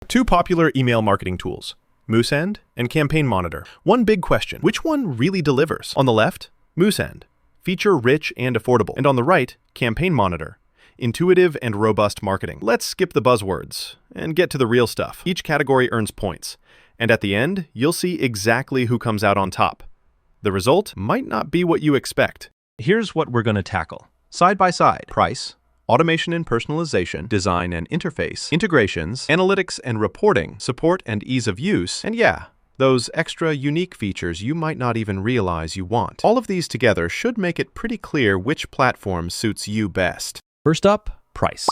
Two popular email marketing tools, Moosend and Campaign Monitor. One big question, which one really delivers? On the left, Moosend, feature-rich and affordable. And on the right, Campaign Monitor, intuitive and robust marketing. Let's skip the buzzwords and get to the real stuff. Each category earns points, and at the end, you'll see exactly who comes out on top. The result might not be what you expect. Here's what we're going to tackle. Side by side, price, automation and personalization, design and interface, integrations, analytics and reporting, support and ease of use, and yeah, those extra unique features you might not even realize you want. All of these together should make it pretty clear which platform suits you best. First up, price.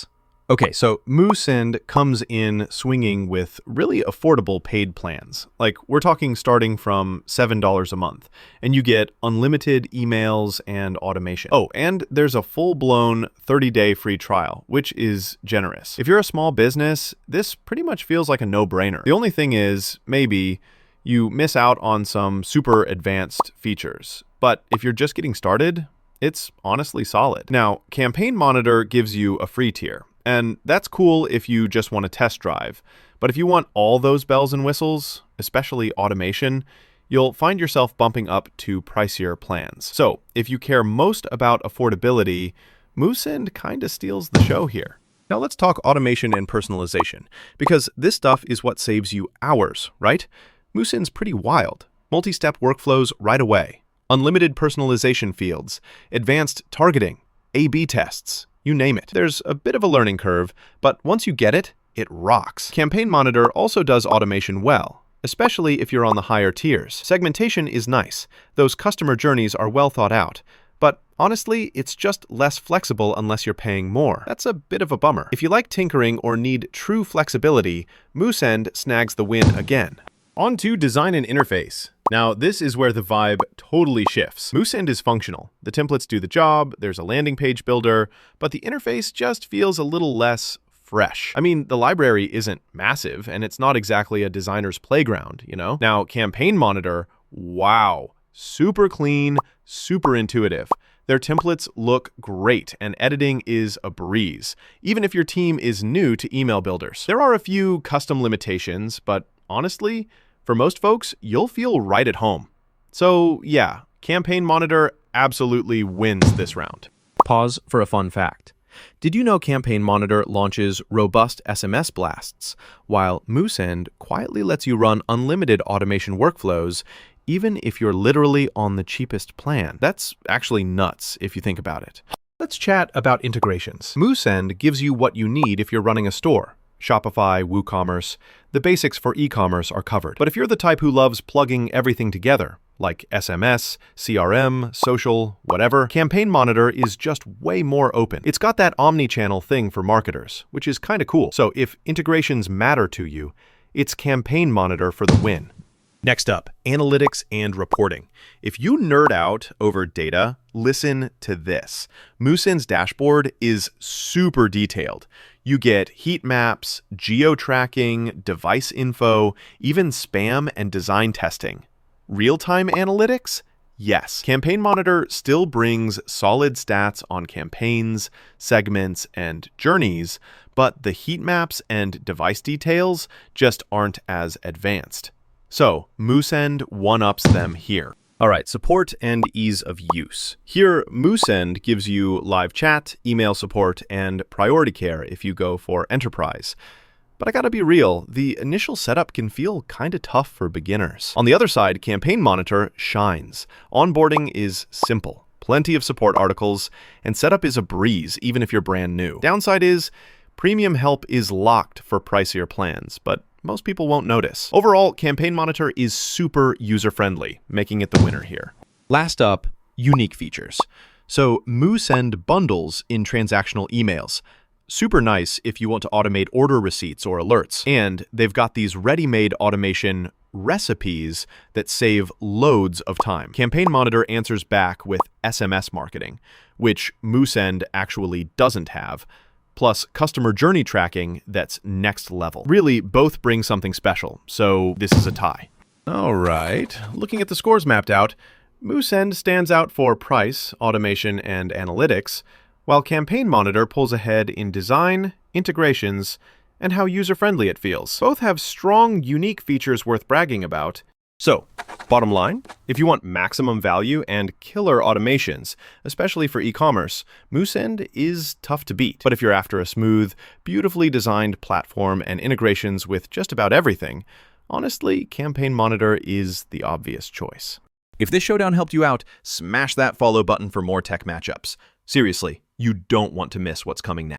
Okay, so Moosend comes in swinging with really affordable paid plans. Like, we're talking starting from $7 a month, and you get unlimited emails and automation. Oh, and there's a full-blown 30-day free trial, which is generous. If you're a small business, this pretty much feels like a no-brainer. The only thing is, maybe, you miss out on some super advanced features. But if you're just getting started, it's honestly solid. Now, Campaign Monitor gives you a free tier. And that's cool if you just want to test drive. But if you want all those bells and whistles, especially automation, you'll find yourself bumping up to pricier plans. So if you care most about affordability, Moosend kind of steals the show here. Now let's talk automation and personalization, because this stuff is what saves you hours, right? Moosend's pretty wild. Multi-step workflows right away, unlimited personalization fields, advanced targeting, A/B tests, you name it. There's a bit of a learning curve, but once you get it, it rocks. Campaign Monitor also does automation well, especially if you're on the higher tiers. Segmentation is nice. Those customer journeys are well thought out. But honestly, it's just less flexible unless you're paying more. That's a bit of a bummer. If you like tinkering or need true flexibility, Moosend snags the win again. On to design and interface. Now, this is where the vibe totally shifts. Moosend is functional. The templates do the job, there's a landing page builder, but the interface just feels a little less fresh. I mean, the library isn't massive, and it's not exactly a designer's playground, you know? Now, Campaign Monitor, wow, super clean, super intuitive. Their templates look great, and editing is a breeze, even if your team is new to email builders. There are a few custom limitations, but honestly, for most folks, you'll feel right at home. So yeah, Campaign Monitor absolutely wins this round. Pause for a fun fact. Did you know Campaign Monitor launches robust SMS blasts, while Moosend quietly lets you run unlimited automation workflows, even if you're literally on the cheapest plan? That's actually nuts if you think about it. Let's chat about integrations. Moosend gives you what you need if you're running a store. Shopify, WooCommerce, the basics for e-commerce are covered. But if you're the type who loves plugging everything together, like SMS, CRM, social, whatever, Campaign Monitor is just way more open. It's got that omni-channel thing for marketers, which is kind of cool. So if integrations matter to you, it's Campaign Monitor for the win. Next up, analytics and reporting. If you nerd out over data, listen to this. Moosend's dashboard is super detailed. You get heat maps, geo-tracking, device info, even spam and design testing. Real-time analytics? Yes. Campaign Monitor still brings solid stats on campaigns, segments, and journeys, but the heat maps and device details just aren't as advanced. So, Moosend one-ups them here. All right, support and ease of use. Here, Moosend gives you live chat, email support, and priority care if you go for enterprise. But I gotta be real, the initial setup can feel kinda tough for beginners. On the other side, Campaign Monitor shines. Onboarding is simple, plenty of support articles, and setup is a breeze even if you're brand new. Downside is, premium help is locked for pricier plans, but most people won't notice. Overall, Campaign Monitor is super user-friendly, making it the winner here. Last up, unique features. So Moosend bundles in transactional emails. Super nice if you want to automate order receipts or alerts. And they've got these ready-made automation recipes that save loads of time. Campaign Monitor answers back with SMS marketing, which Moosend actually doesn't have, plus customer journey tracking that's next level. Really, both bring something special, so this is a tie. All right, looking at the scores mapped out, Moosend stands out for price, automation, and analytics, while Campaign Monitor pulls ahead in design, integrations, and how user-friendly it feels. Both have strong, unique features worth bragging about. So, bottom line, if you want maximum value and killer automations, especially for e-commerce, Moosend is tough to beat. But if you're after a smooth, beautifully designed platform and integrations with just about everything, honestly, Campaign Monitor is the obvious choice. If this showdown helped you out, smash that follow button for more tech matchups. Seriously, you don't want to miss what's coming next.